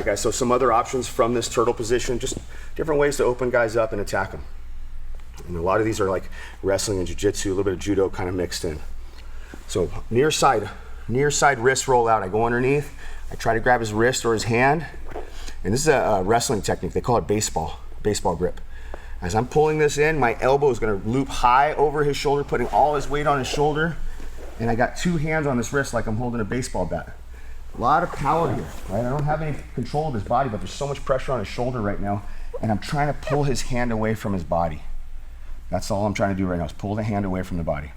guys, so some other options from this turtle position, just different ways to open guys up and attack them. And a lot of these are like wrestling and jiu-jitsu, a little bit of judo kind of mixed in. So near side wrist roll out. I go underneath, I try to grab his wrist or his hand, and this is a wrestling technique. They call it baseball grip. As I'm pulling this in, my elbow is going to loop high over his shoulder, putting all his weight on his shoulder, and I got two hands on this wrist like I'm holding a baseball bat. A lot of power here, right? I don't have any control of his body, but there's so much pressure on his shoulder right now, and I'm trying to pull his hand away from his body. That's all I'm trying to do right now, is pull the hand away from the body.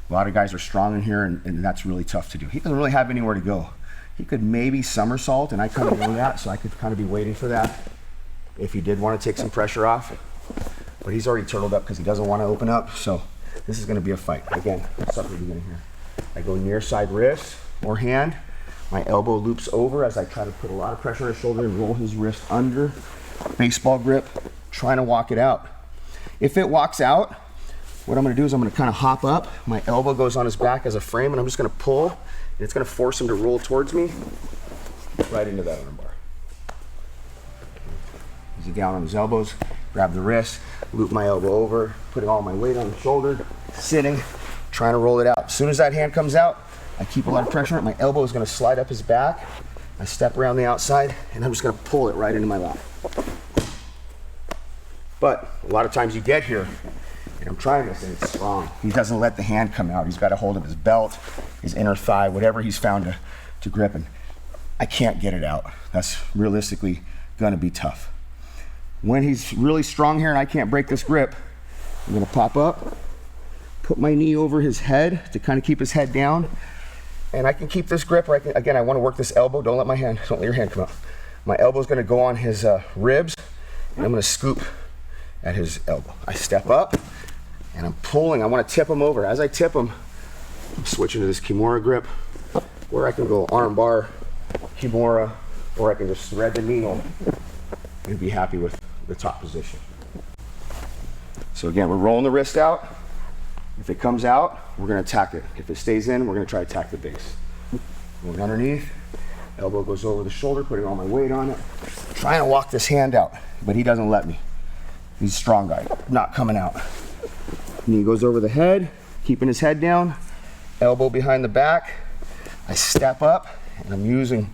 A lot of guys are strong in here, and that's really tough to do. He doesn't really have anywhere to go. He could maybe somersault, and I kind of know that, so I could kind of be waiting for that if he did want to take some pressure off. But he's already turtled up because he doesn't want to open up, so this is going to be a fight. Again, let's start from the beginning here. I go near side wrist or hand. My elbow loops over as I try to put a lot of pressure on his shoulder and roll his wrist under. Baseball grip, trying to walk it out. If it walks out, what I'm going to do is I'm going to kind of hop up. My elbow goes on his back as a frame, and I'm just going to pull, and it's going to force him to roll towards me right into that armbar. Easy down on his elbows, grab the wrist, loop my elbow over, putting all my weight on the shoulder, sitting, trying to roll it out. As soon as that hand comes out, I keep a lot of pressure on it. My elbow is going to slide up his back. I step around the outside, and I'm just going to pull it right into my lap. But a lot of times you get here, and I'm trying this, and it's strong. He doesn't let the hand come out. He's got a hold of his belt, his inner thigh, whatever he's found to grip, and I can't get it out. That's realistically going to be tough. When he's really strong here and I can't break this grip, I'm going to pop up, put my knee over his head to kind of keep his head down, and I can keep this grip. Or again, I want to work this elbow. Don't let your hand come out. My elbow is going to go on his ribs, and I'm going to scoop at his elbow. I step up, and I'm pulling. I want to tip him over. As I tip him, I'm switching to this KIMURA grip, where I can go arm bar, KIMURA, or I can just thread the needle and be happy with the top position. So again, we're rolling the wrist out. If it comes out, we're going to attack it. If it stays in, we're going to try to attack the base. Going underneath, elbow goes over the shoulder, putting all my weight on it. Trying to walk this hand out, but he doesn't let me. He's a strong guy, not coming out. Knee goes over the head, keeping his head down, elbow behind the back. I step up, and I'm using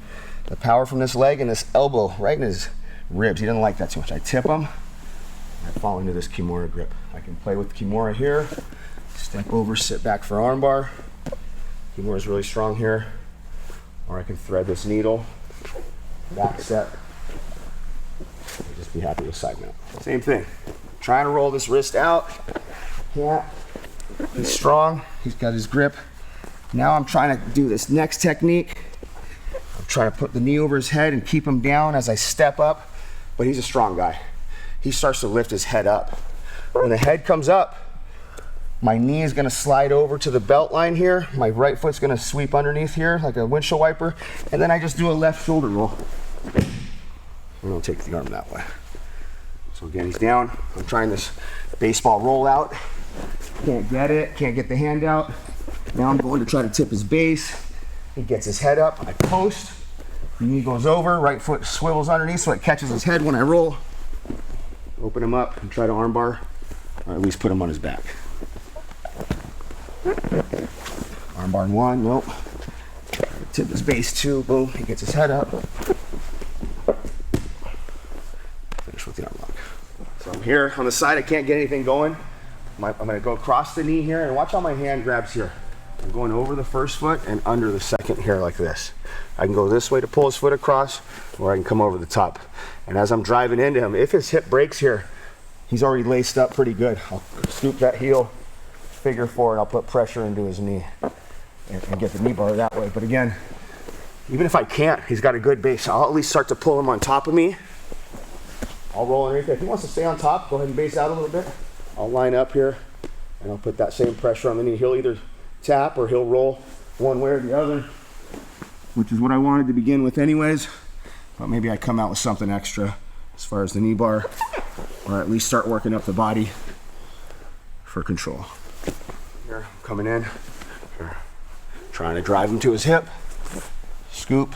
the power from this leg and this elbow right in his ribs. He doesn't like that too much. I tip him, I fall into this KIMURA grip. I can play with KIMURA here, step over, sit back for armbar. KIMURA is really strong here. Or I can thread this needle, back step, and just be happy with side mount. Same thing. Trying to roll this wrist out. Can't. He's strong. He's got his grip. Now I'm trying to do this next technique. I'm trying to put the knee over his head and keep him down as I step up. But he's a strong guy. He starts to lift his head up. When the head comes up, my knee is going to slide over to the belt line here. My right foot's going to sweep underneath here like a windshield wiper. And then I just do a left shoulder roll. I don't take the arm that way. So again, he's down. I'm trying this baseball roll out. Can't get it. Can't get the hand out. Now I'm going to try to tip his base. He gets his head up. I post. The knee goes over. Right foot swivels underneath so it catches his head when I roll. Open him up and try to armbar, or at least put him on his back. Armbar in one, nope. Tip his base two, boom, he gets his head up. Finish with the arm lock. So I'm here on the side, I can't get anything going. I'm gonna go across the knee here, and watch how my hand grabs here. I'm going over the first foot and under the second here like this. I can go this way to pull his foot across, or I can come over the top. And as I'm driving into him, if his hip breaks here, he's already laced up pretty good. I'll scoop that heel, figure four, and I'll put pressure into his knee and get the knee bar that way. But again, even if I can't, he's got a good base. I'll at least start to pull him on top of me. I'll roll underneath. If he wants to stay on top, go ahead and base out a little bit. I'll line up here, and I'll put that same pressure on the knee. He'll either tap or he'll roll one way or the other, which is what I wanted to begin with anyways. But maybe I come out with something extra as far as the knee bar, or at least start working up the body for control. Here, coming in, here, trying to drive him to his hip, scoop,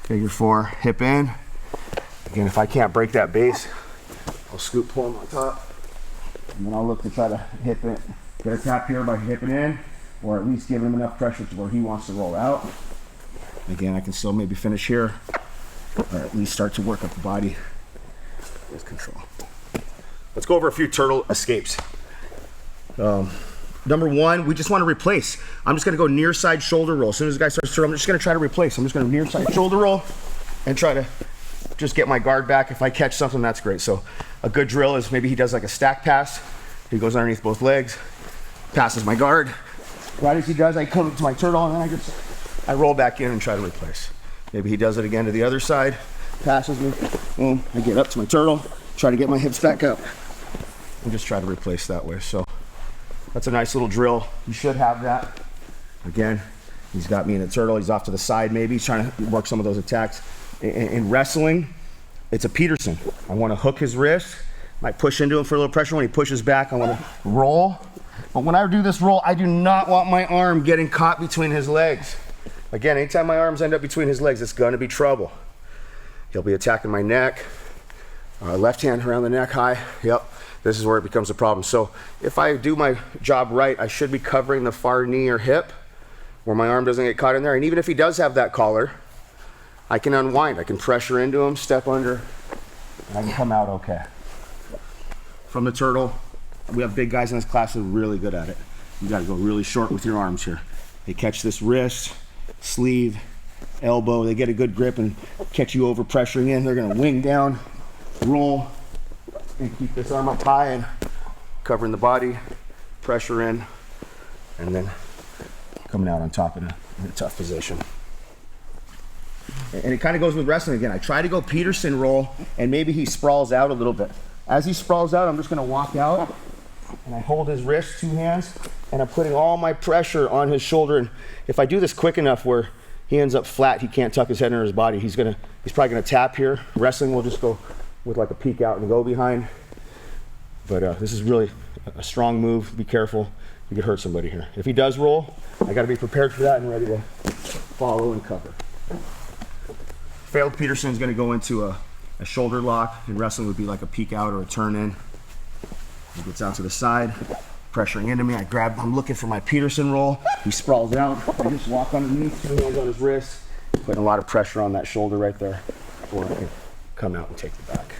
figure four, hip in, Again, if I can't break that base, I'll scoop pull him on top. And then I'll look to try to hip it, get a tap here by hipping in, or at least giving him enough pressure to where he wants to roll out. Again, I can still maybe finish here, or at least start to work up the body with control. Let's go over a few turtle escapes. Number one, we just want to replace. I'm just going to go near side shoulder roll. As soon as the guy starts to turtle, I'm just going to try to replace. I'm just going to near side shoulder roll and try to just get my guard back. If I catch something, that's great. So a good drill is maybe he does like a stack pass. He goes underneath both legs, passes my guard. Right as he does, I come to my turtle and then I roll back in and try to replace. Maybe he does it again to the other side, passes me, boom, I get up to my turtle, try to get my hips back up, and just try to replace that way. So that's a nice little drill. You should have that. Again, he's got me in a turtle, he's off to the side maybe, he's trying to work some of those attacks. In wrestling, it's a Peterson. I want to hook his wrist, might push into him for a little pressure. When he pushes back, I want to roll. But when I do this roll, I do not want my arm getting caught between his legs. Again, anytime my arms end up between his legs, it's gonna be trouble. He'll be attacking my neck, left hand around the neck high. Yep, this is where it becomes a problem. So if I do my job right, I should be covering the far knee or hip where my arm doesn't get caught in there. And even if he does have that collar, I can unwind. I can pressure into him, step under, and I can come out okay. From the turtle, we have big guys in this class who are really good at it. You gotta go really short with your arms here. They catch this wrist, sleeve, elbow, they get a good grip and catch you over pressuring in. They're gonna wing down, roll, and keep this arm up high and covering the body, pressure in, and then coming out on top in a tough position. And it kind of goes with wrestling again. I try to go Peterson roll, and maybe he sprawls out a little bit. As he sprawls out, I'm just gonna walk out, and I hold his wrist, 2 hands, and I'm putting all my pressure on his shoulder. And if I do this quick enough where he ends up flat, he can't tuck his head under his body, he's probably gonna tap here. Wrestling will just go with like a peek out and go behind. But this is really a strong move. Be careful, you could hurt somebody here. If he does roll, I gotta be prepared for that and ready to follow and cover. Failed Peterson is going to go into a shoulder lock. In wrestling would be like a peek out or a turn in. He gets out to the side, pressuring into me. I'm looking for my Peterson roll. He sprawls out. I just walk underneath, 2 hands on his wrist, putting a lot of pressure on that shoulder right there before I can come out and take the back.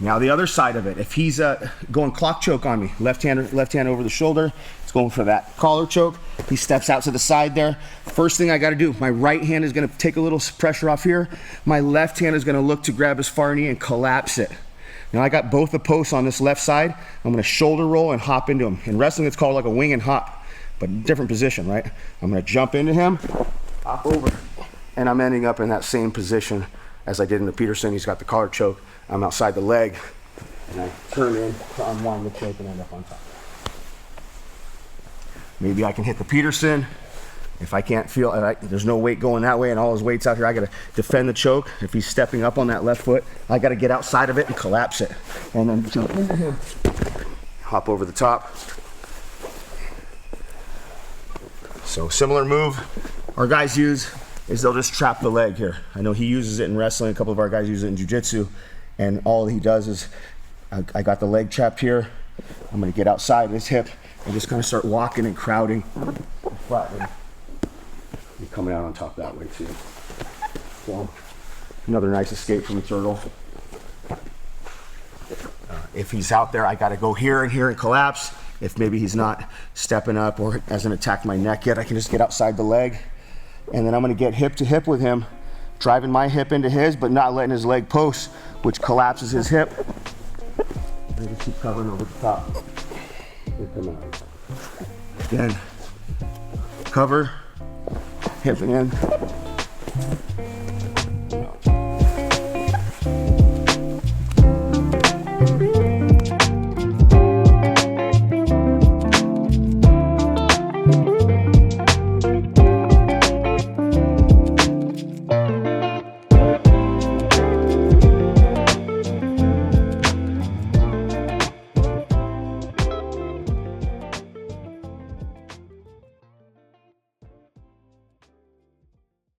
Now the other side of it, if he's going clock choke on me, left hand over the shoulder, it's going for that collar choke. He steps out to the side there. First thing I got to do, my right hand is going to take a little pressure off here. My left hand is going to look to grab his far knee and collapse it. Now I got both the posts on this left side. I'm going to shoulder roll and hop into him. In wrestling, it's called like a wing and hop, but different position, right? I'm going to jump into him, hop over, and I'm ending up in that same position as I did in the Peterson. He's got the collar choke. I'm outside the leg, and I turn in to unwind the choke and end up on top. Maybe I can hit the Peterson. If I can't feel, there's no weight going that way and all his weight's out here, I gotta defend the choke. If he's stepping up on that left foot, I gotta get outside of it and collapse it. And then jump into him, hop over the top. So similar move our guys use is they'll just trap the leg here. I know he uses it in wrestling, a couple of our guys use it in jiu-jitsu, and all he does is, I got the leg trapped here, I'm gonna get outside his hip and just kind of start walking and crowding, flattening, and coming out on top that way too. So, another nice escape from the turtle. If he's out there, I gotta go here and collapse. If maybe he's not stepping up or hasn't attacked my neck yet, I can just get outside the leg. And then I'm gonna get hip to hip with him, driving my hip into his, but not letting his leg post, which collapses his hip. And just keep covering over the top. Again, cover, hip in,